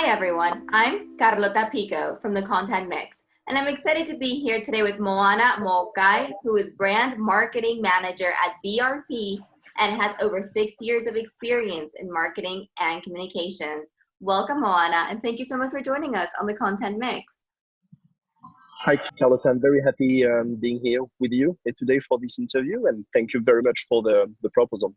Hi everyone, I'm Carlota Pico from the CONTENTMIX, and I'm excited to be here today with Moana Moo-Caille, who is Brand Marketing Manager at BRP and has over 6 years of experience in marketing and communications. Welcome, Moana, and thank you so much for joining us on the CONTENTMIX. Hi, Carlota. I'm very happy being here with you today for this interview, and thank you very much for the proposal.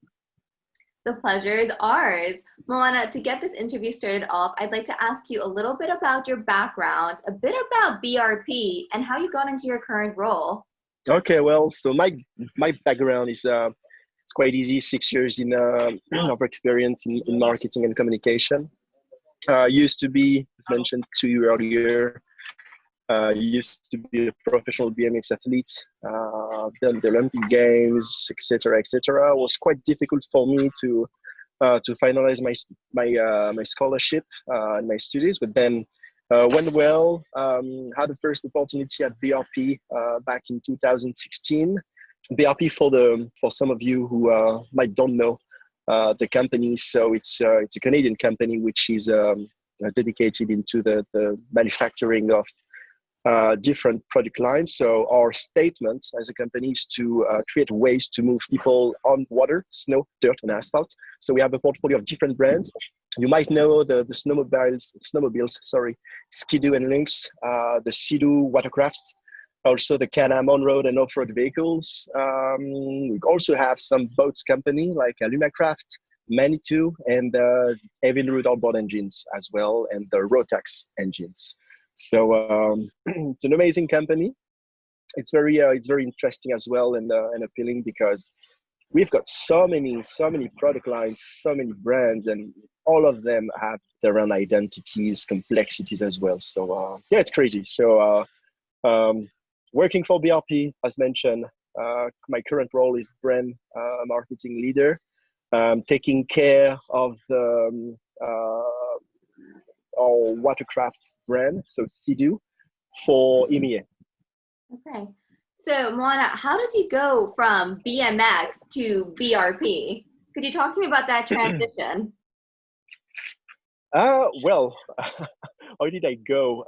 The pleasure is ours. Moana, to get this interview started off, I'd like to ask you a little bit about your background, a bit about BRP, and how you got into your current role. Okay, well, so my background is it's quite easy. 6 years of experience in marketing and communication. Used to be, as mentioned to you earlier, used to be a professional BMX athlete, done the Olympic Games, etc., etc. It was quite difficult for me to finalize my scholarship and my studies, but then went well. Had the first opportunity at BRP back in 2016. BRP, for some of you who might don't know the company, so it's a Canadian company which is dedicated into the manufacturing of different product lines. So our statement as a company is to create ways to move people on water, snow, dirt, and asphalt. So we have a portfolio of different brands. You might know the snowmobiles, Ski-Doo and Lynx, the Sea-Doo watercraft, also the Can-Am on-road and off-road vehicles. We also have some boats company like Alumacraft, Manitou, and Evin Root outboard engines as well, and the Rotax engines. So it's an amazing company. It's very interesting as well, and appealing because we've got so many product lines, so many brands, and all of them have their own identities, complexities as well. So yeah, it's crazy. So working for BRP, as mentioned, my current role is brand marketing leader, taking care of the our watercraft brand, so Sea-Doo, for EMEA. Okay. So, Moana, how did you go from BMX to BRP? Could you talk to me about that transition? Well, how did I go?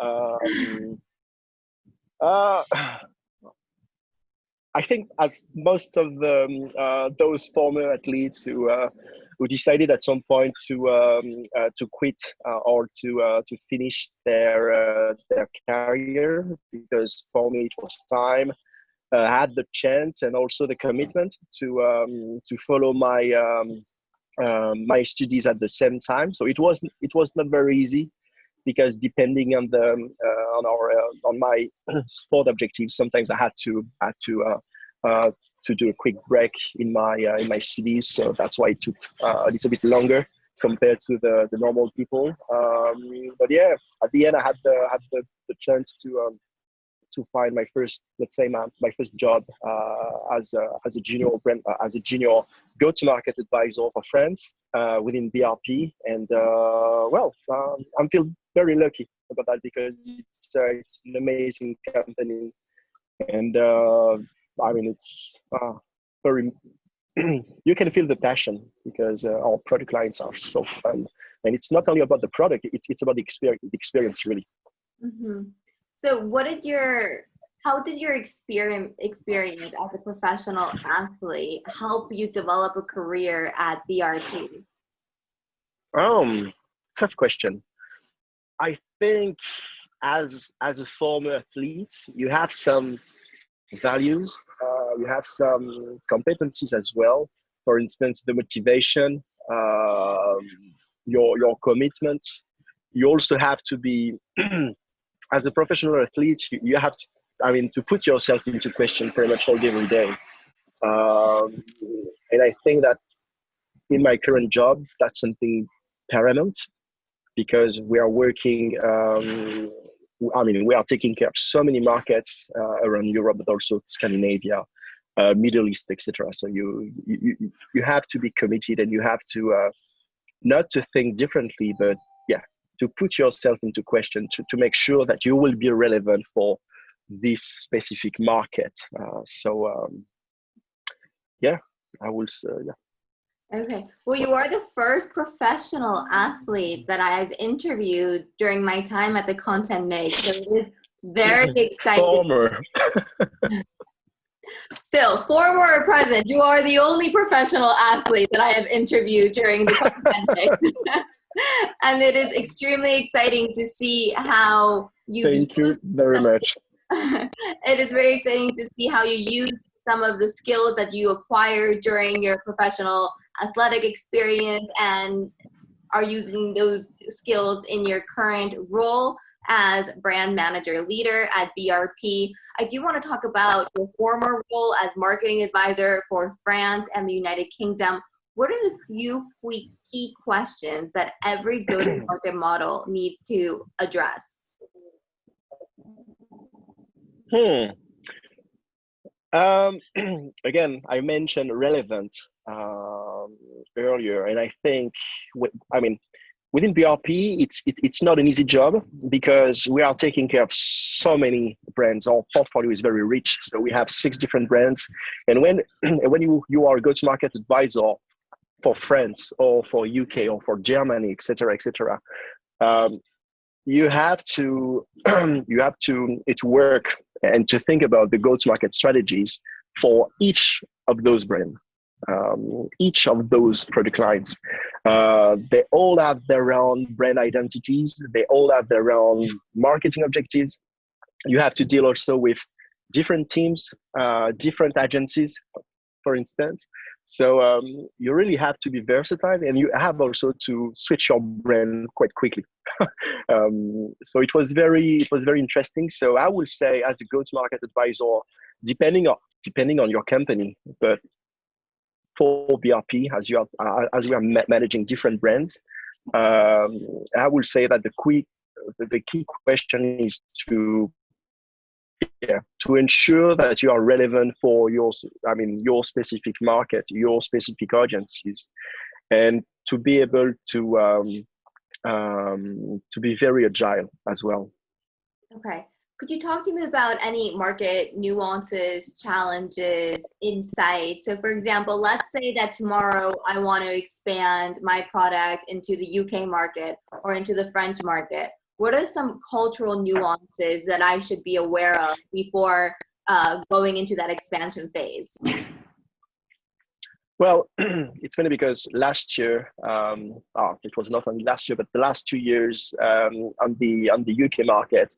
I think, as most of those former athletes who decided at some point to quit or to finish their career, because for me it was time. Had the chance and also the commitment to follow my studies at the same time. So it was not very easy, because depending on on my sport objectives, sometimes I had to do a quick break in my studies. So that's why it took a little bit longer compared to the normal people. But yeah, at the end I had the chance to find my first, let's say, my first job as a junior brand, as a junior go-to-market advisor for France within BRP, and well, I'm feel very lucky about that, because it's an amazing company, and I mean, it's very. You can feel the passion, because our product lines are so fun, and it's not only about the product; it's about the experience really. Mm-hmm. So, how did your experience as a professional athlete help you develop a career at BRP? Tough question. I think as a former athlete, you have some values, you have some competencies as well. For instance, the motivation, your commitment. You also have to be, as a professional athlete, you have to, to put yourself into question pretty much all day, every day. And I think that in my current job, that's something paramount, because we are working, we are taking care of so many markets around Europe, but also Scandinavia, Middle East, etc. So you have to be committed, and you have to not to think differently, but yeah, to put yourself into question, to make sure that you will be relevant for this specific market. Yeah, I will say, yeah. Okay. Well, you are the first professional athlete that I've interviewed during my time at the Content Mix. So it is very exciting. Former. Still, former or present, you are the only professional athlete that I have interviewed during the Content Mix. And it is extremely exciting to see how you've Thank you used very some, much. it is very exciting to see how you use some of the skills that you acquired during your professional athletic experience and are using those skills in your current role as brand manager leader at BRP. I do want to talk about your former role as marketing advisor for France and the United Kingdom. What are the few key questions that every go-to-market model needs to address? Hmm. Again, I mentioned relevant earlier, and I think, I mean, within BRP, it's not an easy job because we are taking care of so many brands. Our portfolio is very rich, so we have 6 different brands. And when you are a go-to-market advisor for France or for UK or for Germany, etc., you have to it's work and to think about the go-to-market strategies for each of those brands, each of those product lines. They all have their own brand identities. They all have their own marketing objectives. You have to deal also with different teams, different agencies, for instance. So you really have to be versatile, and you have also to switch your brand quite quickly. So it was very interesting. So I would say, as a go-to-market advisor, depending on your company, but for BRP, as we are managing different brands, I would say that the key question is to ensure that you are relevant for your specific market, your specific audiences, and to be able to be very agile as well. Okay. Could you talk to me about any market nuances, challenges, insights? So for example, let's say that tomorrow I want to expand my product into the UK market or into the French market. What are some cultural nuances that I should be aware of before going into that expansion phase? Well, it's funny because last year, it was not only last year, but the last 2 years on the UK market,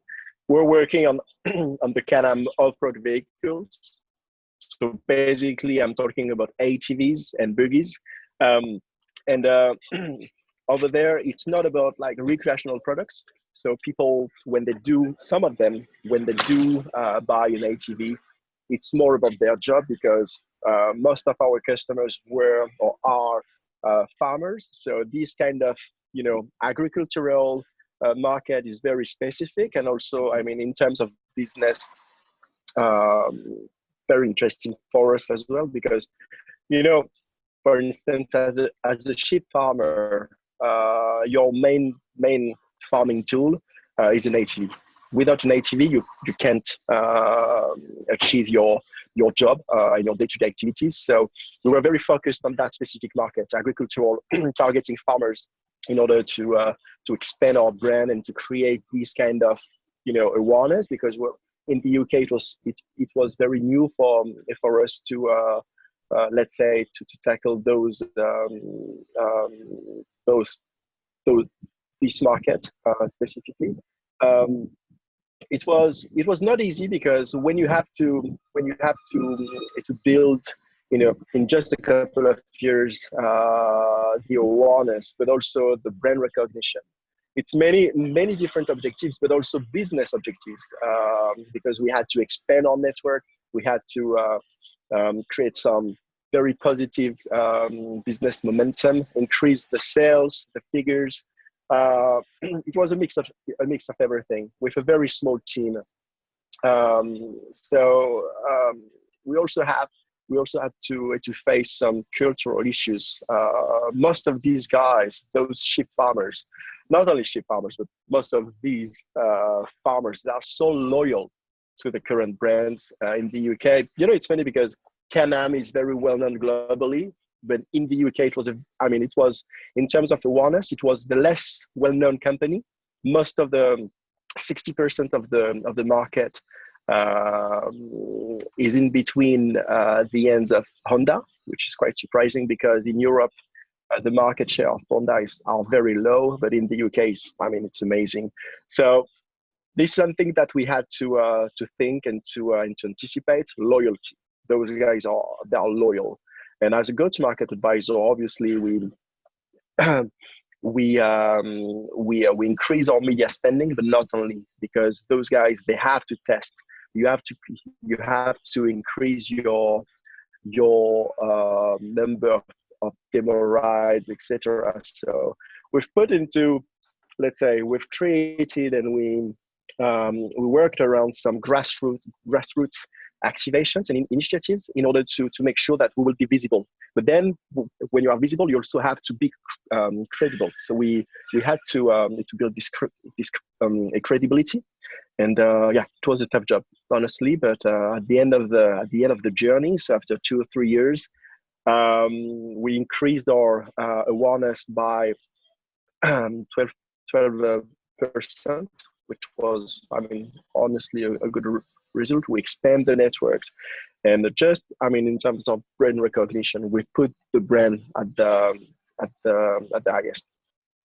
we're working on on the Can-Am off-road vehicles. So basically, I'm talking about ATVs and buggies, and over there, it's not about like recreational products. So people, some of them, when they do buy an ATV, it's more about their job because most of our customers were or are farmers. So this kind of, agricultural market is very specific. And also, I mean, in terms of business, very interesting for us as well, because, for instance, as a sheep farmer, your main farming tool is an ATV. Without an ATV, you can't achieve your job and your day-to-day activities. So we were very focused on that specific market, agricultural, targeting farmers, in order to expand our brand and to create this kind of awareness, because in the UK it was very new for us to let's say to tackle this market specifically. It was not easy because when you have to build in just a couple of years the awareness, but also the brand recognition. It's many different objectives, but also business objectives, because we had to expand our network. We had to create some very positive business momentum, increase the sales, the figures. It was a mix of everything with a very small team. We also had to face some cultural issues. Most of these guys, those sheep farmers, not only sheep farmers, but most of these farmers, they are so loyal to the current brands in the UK. It's funny because Can-Am is very well known globally, but in the UK, it was it was, in terms of awareness, it was the less well-known company. Most of the 60% of the market is in between the ends of Honda, which is quite surprising because in Europe, the market share of Honda are very low, but in the UK, it's amazing. So this is something that we had to think and to anticipate. Loyalty. Those guys they are loyal, and as a go-to-market advisor, obviously we increase our media spending, but not only, because those guys, they have to test. You have to increase your number of demo rides, etc. So we've put into, let's say, we've created and we worked around some grassroots activations and initiatives in order to make sure that we will be visible. But then when you are visible, you also have to be credible. So we had to build this credibility, and it was a tough job, honestly. But at the end of the journey, so after 2 or 3 years, we increased our awareness by 12%, which was, honestly, a good result. We expand the networks, and just, in terms of brand recognition, we put the brand at the highest.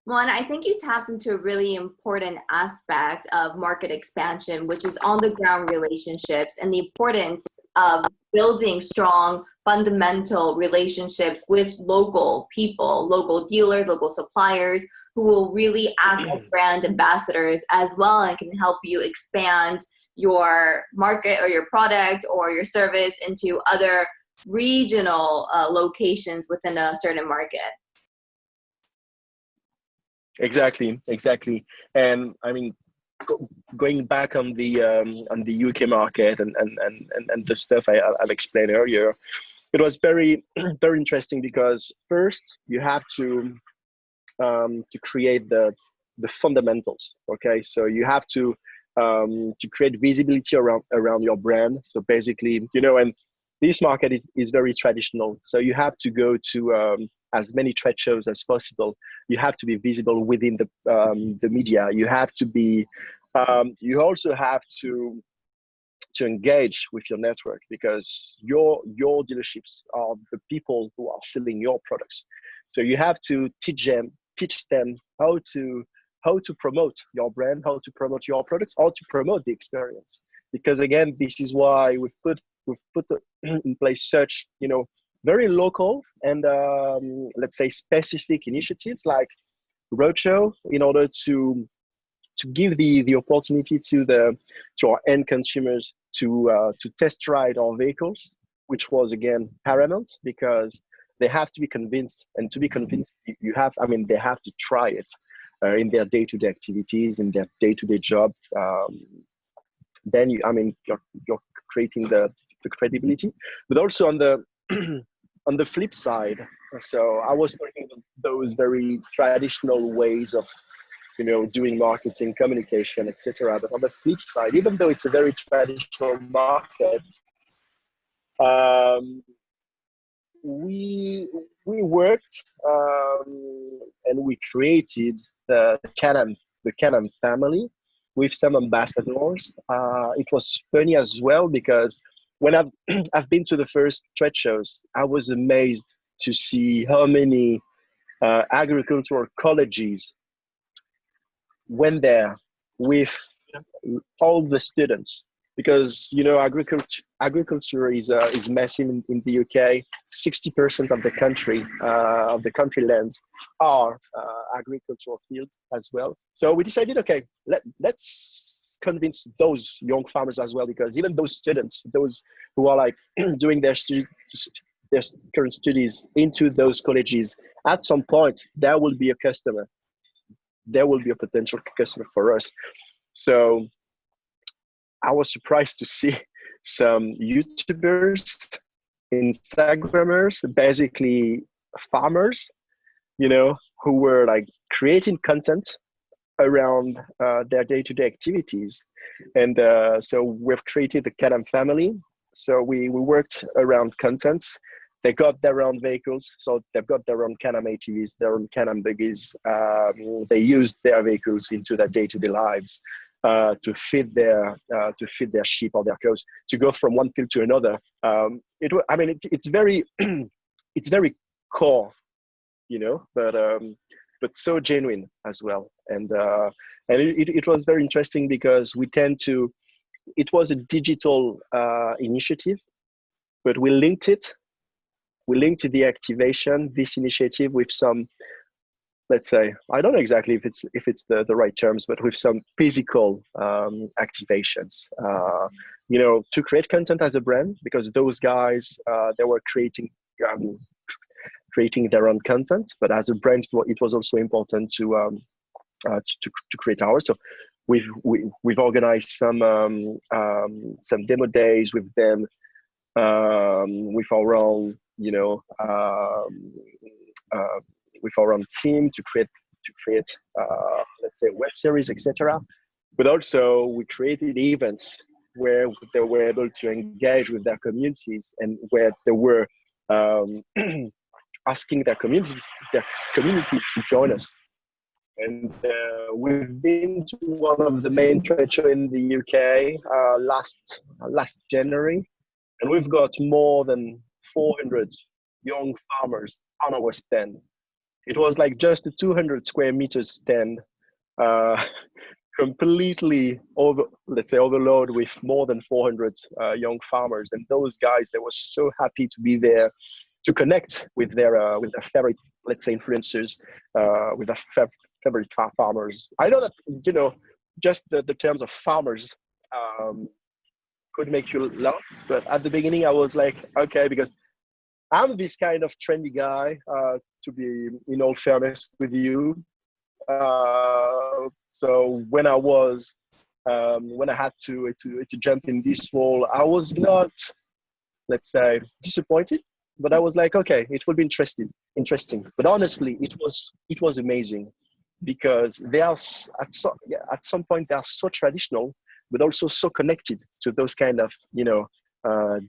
Well, and I think you tapped into a really important aspect of market expansion, which is on-the-ground relationships and the importance of building strong, fundamental relationships with local people, local dealers, local suppliers, who will really act as brand ambassadors as well and can help you expand your market or your product or your service into other regional locations within a certain market. Exactly. And going back on the UK market and the stuff I've explained earlier, it was very, very interesting because first you have to create the fundamentals. Okay, so you have to create visibility around your brand. So basically, and this market is very traditional. So you have to go to as many trade shows as possible. You have to be visible within the media. You have to be. You also have to engage with your network, because your dealerships are the people who are selling your products. So you have to teach them how to promote your brand, how to promote your products, how to promote the experience. Because again, this is why we've put in place such, very local and let's say specific initiatives like roadshow, in order to give the opportunity to our end consumers to test ride our vehicles, which was again paramount, because they have to be convinced, and to be convinced, they have to try it in their day-to-day activities, in their day-to-day job. Then you're creating the credibility, but also on the on the flip side. So I was talking about those very traditional ways of doing marketing, communication, etc. But on the flip side, even though it's a very traditional market, we worked and we created the Can-Am family with some ambassadors. It was funny as well, because when I've been to the first trade shows, I was amazed to see how many agricultural colleges went there with all the students, because agriculture is massive in the UK. 60% of the country lands are agricultural fields as well. So we decided, okay, let's convince those young farmers as well, because even those students, those who are like doing their current studies into those colleges, at some point there will be a customer. There will be a potential customer for us. So I was surprised to see some YouTubers, Instagrammers, basically farmers, who were like creating content around their day-to-day activities. And so we've created the Can-Am family. So we worked around content. They got their own vehicles, so they've got their own Can-Am ATVs, their own Can-Am buggies. They used their vehicles into their day-to-day lives to feed their sheep or their cows, to go from one field to another. It's very it's very core, but so genuine as well. And it was very interesting because it was a digital initiative, but we linked the activation, this initiative, with some, let's say, I don't know exactly if it's the right terms, but with some physical activations, to create content as a brand, because those guys, they were creating their own content, but as a brand, it was also important to create ours. So we've organized some demo days with them, with our own, with our own team to create let's say, web series, etc. But also we created events where they were able to engage with their communities, and where they were asking their communities to join us. And we've been to one of the main trade shows in the UK last January, and we've got more than 400 young farmers on our stand. It was like just a 200 square meters stand, completely overloaded with more than 400 young farmers. And those guys, they were so happy to be there, to connect with their favorite, let's say, influencers, with their favorite farmers. I know that, just the terms of farmers could make you laugh, but at the beginning I was like, okay, because I'm this kind of trendy guy, to be in all fairness with you. So when I had to jump in this role, I was not, let's say, disappointed, but I was like, okay, it will be interesting. But honestly, it was amazing, because they are at some point they are so traditional, but also so connected to those kind of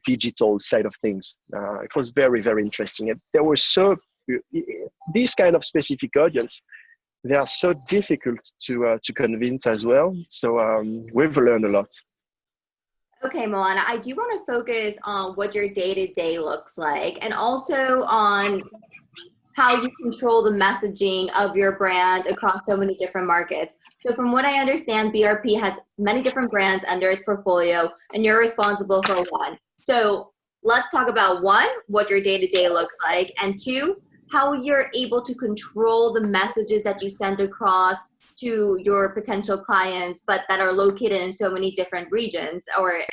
digital side of things. It was very, very interesting. And there were this kind of specific audience, they are so difficult to convince as well. So we've learned a lot. Okay, Moana, I do want to focus on what your day-to-day looks like, and also on how you control the messaging of your brand across so many different markets. So from what I understand, BRP has many different brands under its portfolio, and you're responsible for one. So let's talk about one, what your day-to-day looks like, and two, how you're able to control the messages that you send across to your potential clients, but that are located in so many different regions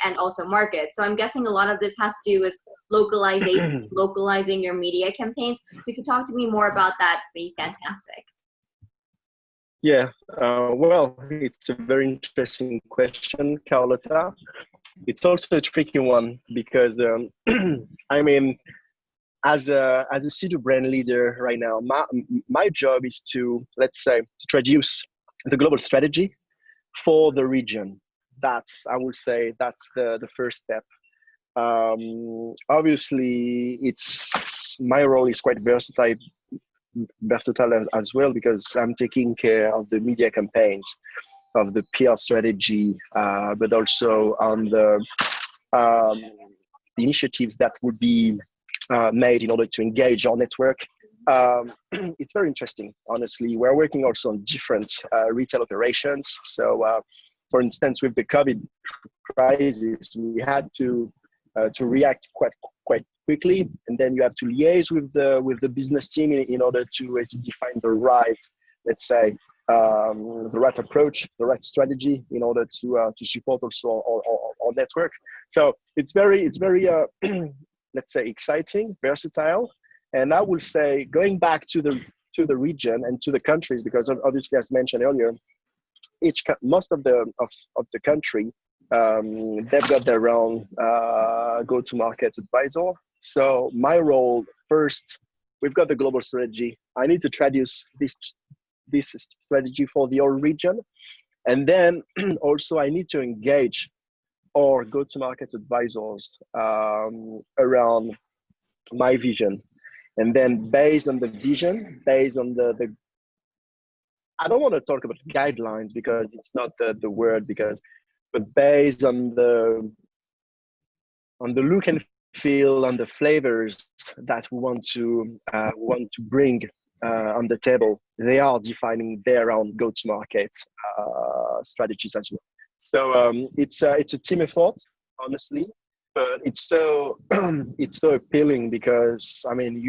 and also markets. So I'm guessing a lot of this has to do with localizing your media campaigns. If you could talk to me more about that, it'd be fantastic. Yeah, well, it's a very interesting question, Carlota. It's also a tricky one because, as a C2 brand leader right now, my job is to, let's say, to introduce the global strategy for the region. I would say that's the first step. Obviously, my role is quite versatile as well, because I'm taking care of the media campaigns, of the PR strategy, but also on the initiatives that would be made in order to engage our network. It's very interesting, honestly. We're working also on different retail operations. So, for instance, with the COVID crisis, we had to react quite quickly, and then you have to liaise with the business team in order to define the right, let's say, the right approach, the right strategy in order to support also our network. So it's very let's say, exciting, versatile. And I will say, going back to the region and to the countries, because obviously, as mentioned earlier, most of the country, they've got their own go-to-market advisor. So my role, first, we've got the global strategy. I need to traduce this strategy for the whole region, and then also I need to engage or go-to-market advisors around my vision. And then based on the vision, based on the I don't want to talk about guidelines because it's not the word, but based on the look and feel and the flavors that we want to bring on the table, they are defining their own go-to-market strategies as well. So it's a team effort, honestly, but it's so it's so appealing because I mean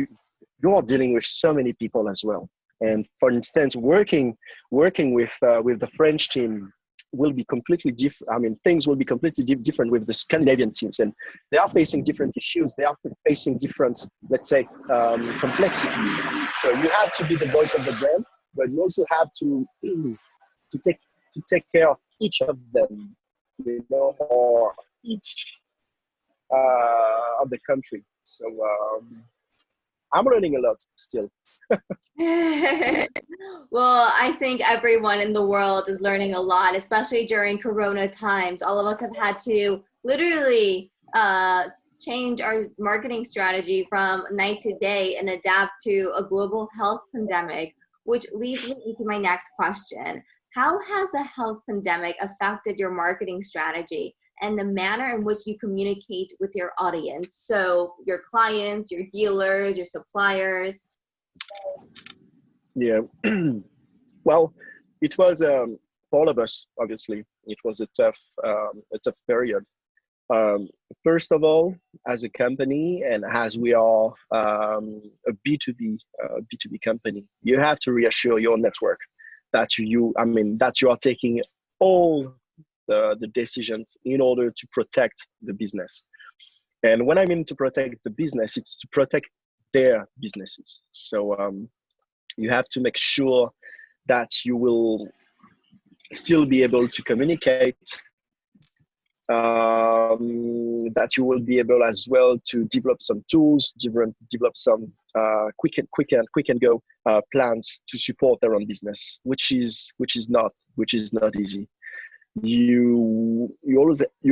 you are dealing with so many people as well. And for instance, working with the French team will be completely different. I mean, things will be completely different with the Scandinavian teams, and they are facing different issues. They are facing different, let's say, complexities. So you have to be the voice of the brand, but you also have to take care of each of them, or each of the country. So I'm learning a lot still. Well, I think everyone in the world is learning a lot, especially during Corona times. All of us have had to literally change our marketing strategy from night to day and adapt to a global health pandemic, which leads me into my next question. How has the health pandemic affected your marketing strategy and the manner in which you communicate with your audience? So your clients, your dealers, your suppliers. Yeah. Well, it was for all of us. Obviously, it was a tough period. Um, First of all, as a company and as we are a B2B company, you have to reassure your network that that you are taking all the decisions in order to protect the business. And when I mean to protect the business, it's to protect their businesses. So you have to make sure that you will still be able to communicate, that you will be able as well to develop some tools, develop some quick and go plans to support their own business, which is not easy. You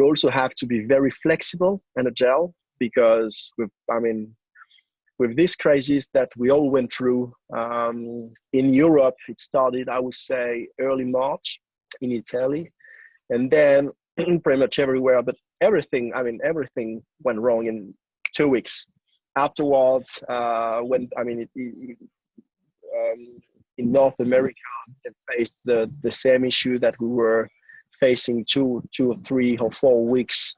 also have to be very flexible and agile because with this crisis that we all went through in Europe, it started, I would say, early March in Italy, and then pretty much everywhere. But everything went wrong in 2 weeks. Afterwards, in North America, it faced the same issue that we were facing 2 or 3 or 4 weeks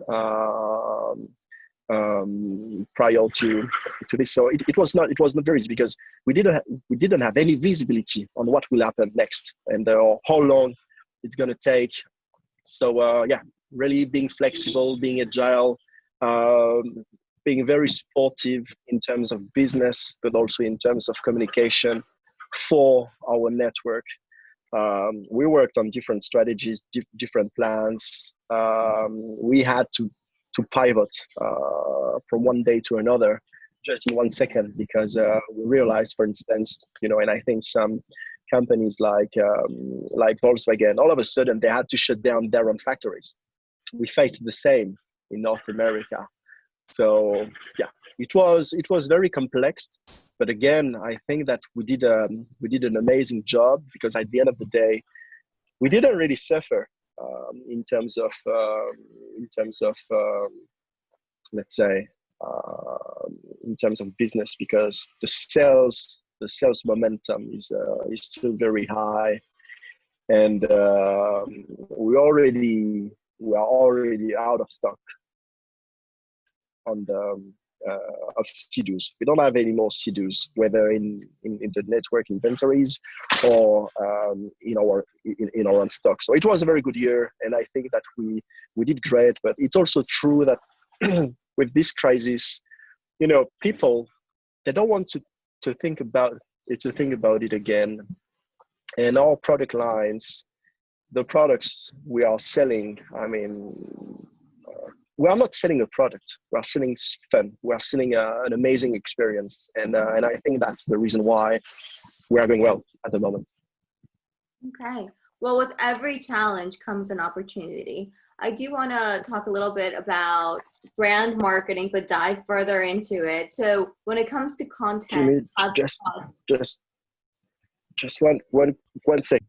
prior to this. So it was not very easy because we didn't have any visibility on what will happen next and how long it's going to take. So really being flexible, being agile, being very supportive in terms of business, but also in terms of communication for our network. We worked on different strategies, different plans. We had to pivot from one day to another just in 1 second because we realized, for instance, and I think some companies like Volkswagen, all of a sudden they had to shut down their own factories. We faced the same in North America. So yeah, it was very complex, but again, I think that we did an amazing job because at the end of the day, we didn't really suffer in terms of let's say in terms of business because the sales momentum is still very high, and we are already out of stock on the of Sea-Doos. We don't have any more Sea-Doos, whether in the network inventories or in our own stock. So it was a very good year, and I think that we did great. But it's also true that with this crisis, people, they don't want to think about it again. And our product lines, the products we are selling, we are not selling a product. We are selling fun. We are selling an amazing experience, and I think that's the reason why we are doing well at the moment. Okay. Well, with every challenge comes an opportunity. I do want to talk a little bit about brand marketing, but dive further into it. So when it comes to content, just one second.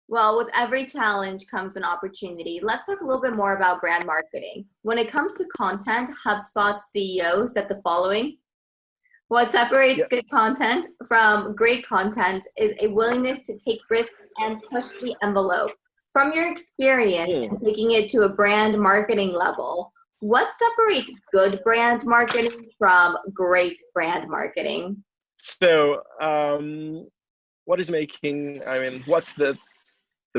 well, with every challenge comes an opportunity. Let's talk a little bit more about brand marketing. When it comes to content, HubSpot's CEO said the following: what separates good content from great content is a willingness to take risks and push the envelope. From your experience and taking it to a brand marketing level, what separates good brand marketing from great brand marketing? So, what's the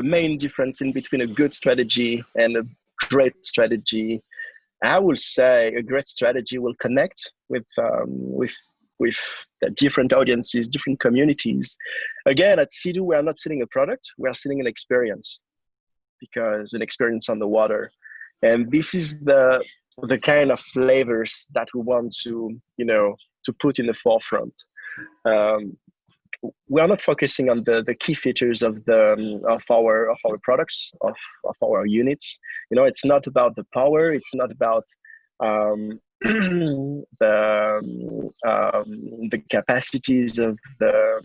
main difference in between a good strategy and a great strategy? I will say a great strategy will connect with the different audiences, different communities. Again, at Sea-Doo, we are not selling a product; we are selling an experience, because an experience on the water, and this is the kind of flavors that we want to to put in the forefront. We are not focusing on the key features of our products, of our units. It's not about the power. It's not about the capacities of the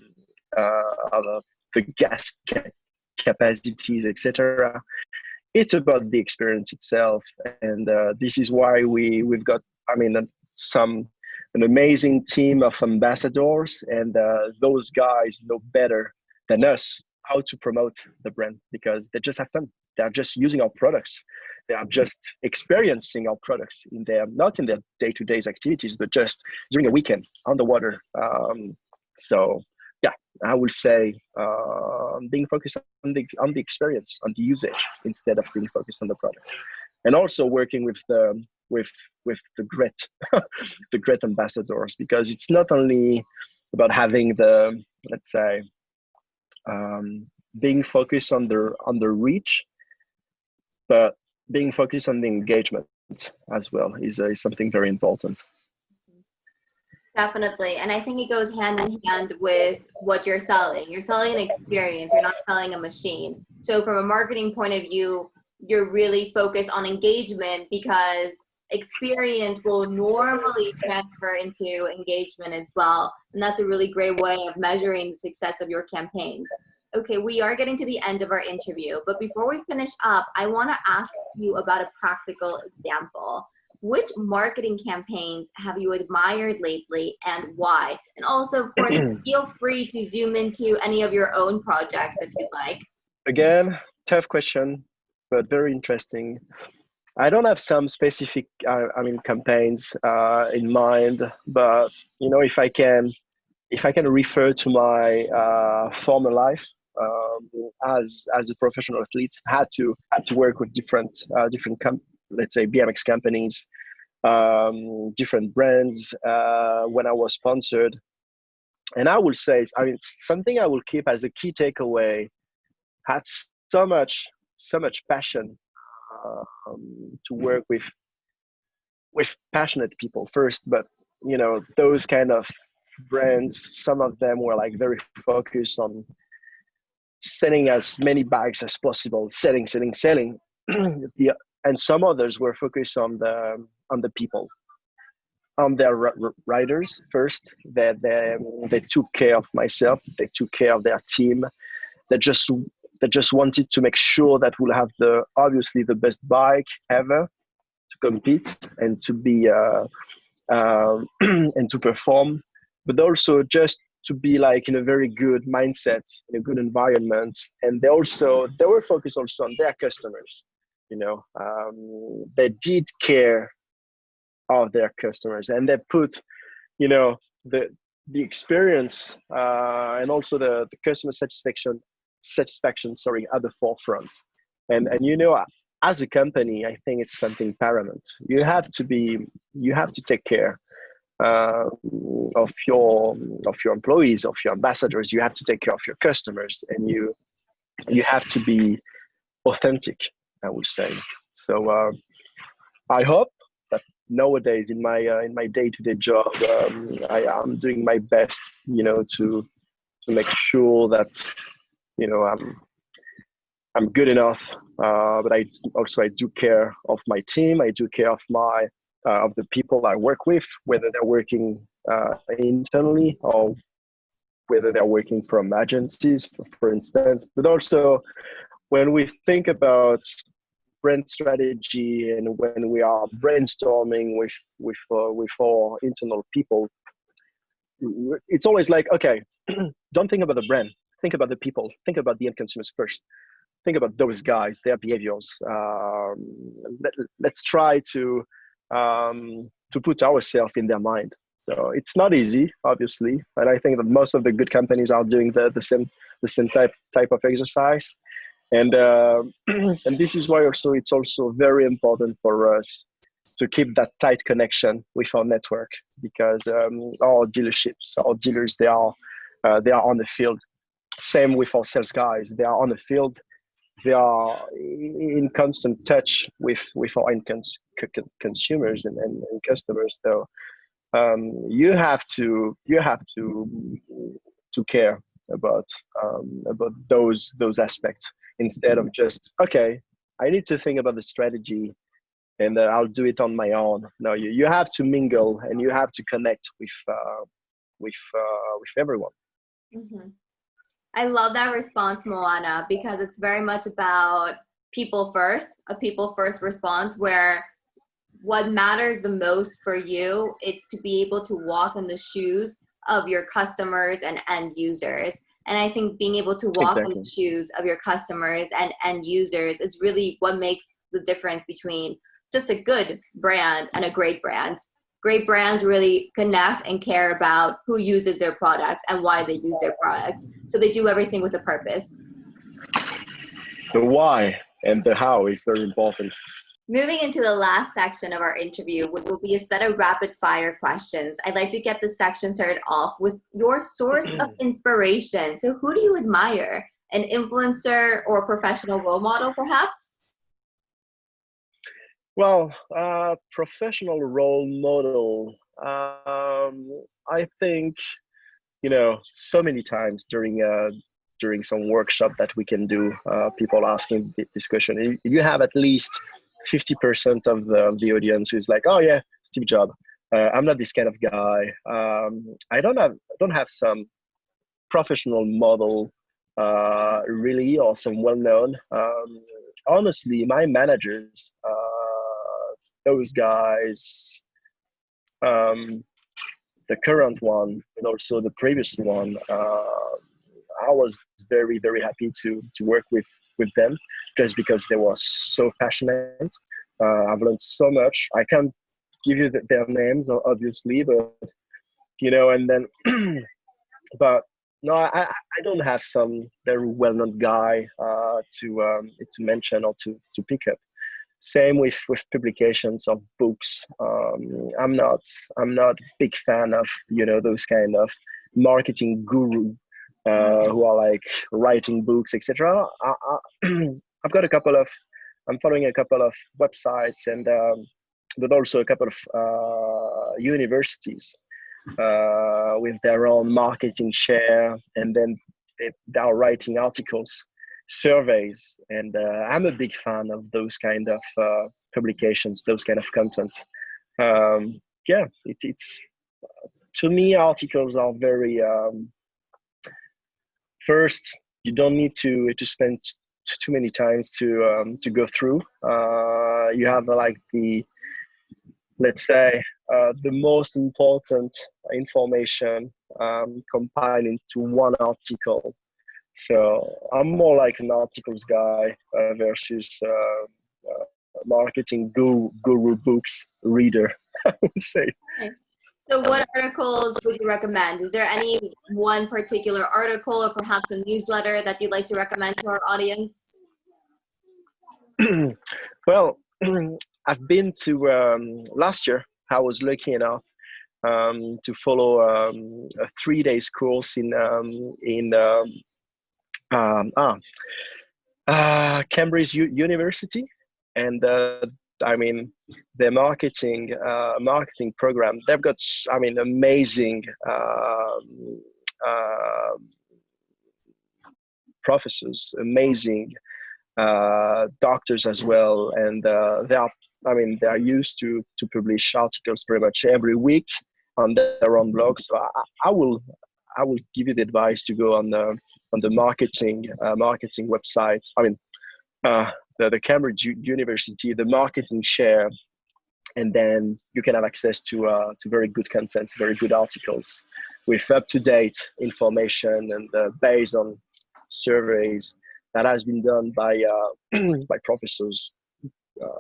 gas capacities, etc. It's about the experience itself, and this is why we've got an amazing team of ambassadors, and those guys know better than us how to promote the brand, because they just have fun. They are just using our products. They are just experiencing our products not in their day-to-day activities, but just during a weekend on the water. So yeah, I will say being focused on the experience, on the usage, instead of being focused on the product, and also working with the great the great ambassadors, because it's not only about having being focused on the reach, but being focused on the engagement as well is something very important. Definitely. And I think it goes hand in hand with what you're selling. You're selling an experience. You're not selling a machine. So from a marketing point of view, you're really focused on engagement, because experience will normally transfer into engagement as well. And that's a really great way of measuring the success of your campaigns. Okay, we are getting to the end of our interview, but before we finish up, I want to ask you about a practical example. Which marketing campaigns have you admired lately, and why? And also, of course, feel free to zoom into any of your own projects if you'd like. Again, tough question, but very interesting. I don't have some specific, campaigns in mind, but if I can refer to my former life as a professional athlete, had to work with different let's say BMX companies, different brands when I was sponsored. And I will say, something I will keep as a key takeaway: had so much passion to work with passionate people first, but those kind of brands, some of them were like very focused on selling as many bags as possible, selling. And some others were focused on the people, on their riders first. They took care of myself. They took care of their team. They just wanted to make sure that we'll have obviously the best bike ever to compete and to be and to perform, but also just to be like in a very good mindset, in a good environment. And they were focused also on their customers. They did care of their customers, and they put the experience and also the customer satisfaction at the forefront. And as a company, I think it's something paramount. You have to take care of your employees, of your ambassadors. You have to take care of your customers, and you have to be authentic, I would say. So I hope that nowadays in my day-to-day job, I am doing my best, to make sure that I'm good enough. But I do care of my team. I do care of of the people I work with, whether they're working internally or whether they're working from agencies, for instance. But also, when we think about brand strategy and when we are brainstorming with our internal people, it's always like, okay, don't think about the brand, think about the people, think about the end consumers first, think about those guys, their behaviors. Let's try to put ourselves in their mind. So it's not easy, obviously, but I think that most of the good companies are doing the same type of exercise. And and this is why also it's also very important for us to keep that tight connection with our network, because our dealerships, our dealers, they are on the field. Same with our sales guys, they are on the field. They are in constant touch with our end consumers and customers. So you have to care about those aspects, instead of just, okay, I need to think about the strategy and I'll do it on my own. No, you have to mingle and you have to connect with everyone. Mm-hmm. I love that response, Moana, because it's very much about people first, a people first response, where what matters the most for you, it's to be able to walk in the shoes of your customers and end users. And I think being able to walk in the shoes of your customers and end users is really what makes the difference between just a good brand and a great brand. Great brands really connect and care about who uses their products and why they use their products. So they do everything with a purpose. The why and the how is very important. Moving into the last section of our interview, which will be a set of rapid fire questions. I'd like to get this section started off with your source of inspiration. So who do you admire? An influencer or professional role model, perhaps? Well, professional role model. I think, so many times during some workshop that we can do, people asking this question. You have at least 50% of the audience who's like, oh yeah, Steve Jobs. I'm not this kind of guy. I don't have some professional model really, or some well-known. Honestly, my managers, those guys, the current one and also the previous one, I was very, very happy to work with them, just because they were so passionate. I've learned so much. I can't give you their names, obviously, but and then but no, I don't have some very well-known guy to mention or to pick up. Same with publications of books. I'm not a big fan of those kind of marketing guru who are like writing books, etc. I've got I'm following a couple of websites and but also a couple of universities with their own marketing share, and then they are writing articles, surveys, and I'm a big fan of those kind of publications, those kind of content. Yeah, it's to me, articles are very first, you don't need to spend too many times to go through. You have like let's say the most important information compiled into one article. So I'm more like an articles guy versus marketing guru books reader, I would say. So what articles would you recommend? Is there any one particular article or perhaps a newsletter that you'd like to recommend to our audience? Well, I've been to, last year, I was lucky enough to follow a 3-day course in Cambridge University, and I mean, their marketing program. They've got, amazing professors, amazing doctors as well, and they are used to publish articles pretty much every week on their own blog. So I will give you the advice to go on the marketing website. The Cambridge University, the marketing share, and then you can have access to very good content, very good articles with up-to-date information and based on surveys that has been done by by professors,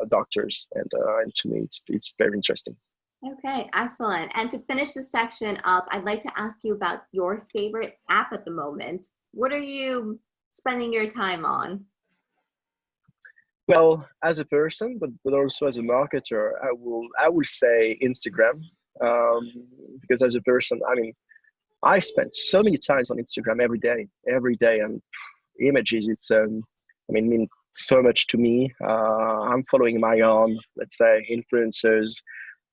doctors, and to me it's very interesting. Okay, excellent. And to finish this section up, I'd like to ask you about your favorite app at the moment. What are you spending your time on? Well, as a person, but also as a marketer, I will say Instagram, because as a person, I spend so many times on Instagram every day, and images. It's mean so much to me. I'm following my own, let's say, influencers.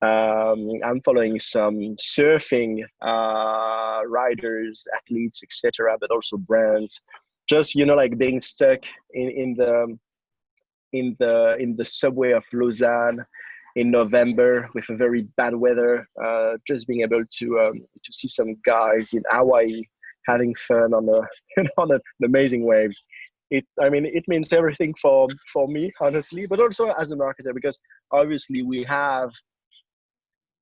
I'm following some surfing riders, athletes, etc., but also brands. Just like being stuck in the subway of Lausanne in November with a very bad weather, just being able to see some guys in Hawaii having fun on on an amazing waves. It means everything for me, honestly, but also as a marketer, because obviously we have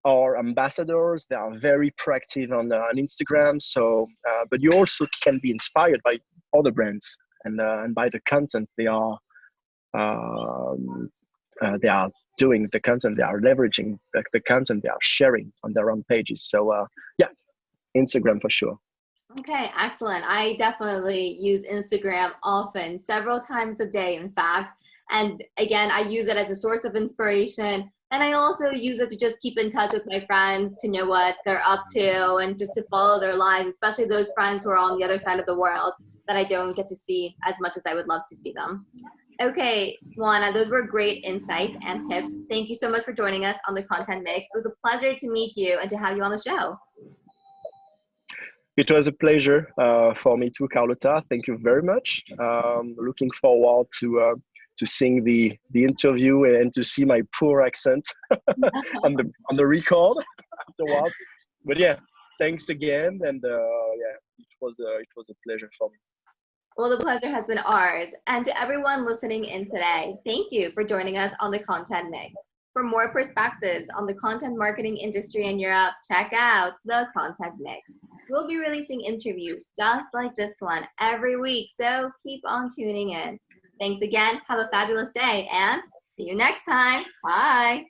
our ambassadors. They are very proactive on Instagram. So, but you also can be inspired by other brands and by the content they are doing, the content they are leveraging, the content they are sharing on their own pages. So yeah, Instagram for sure. Okay, excellent. I definitely use Instagram often, several times a day, in fact. And again, I use it as a source of inspiration. And I also use it to just keep in touch with my friends, to know what they're up to and just to follow their lives, especially those friends who are on the other side of the world that I don't get to see as much as I would love to see them. Okay, Moana, those were great insights and tips. Thank you so much for joining us on the Content Mix. It was a pleasure to meet you and to have you on the show. It was a pleasure for me too, Carlota. Thank you very much. Looking forward to seeing the interview and to see my poor accent on the record afterwards. But yeah, thanks again, and it was a pleasure for me. Well, the pleasure has been ours. And to everyone listening in today, thank you for joining us on the Content Mix. For more perspectives on the content marketing industry in Europe, check out the Content Mix. We'll be releasing interviews just like this one every week, so keep on tuning in. Thanks again, have a fabulous day, and see you next time. Bye.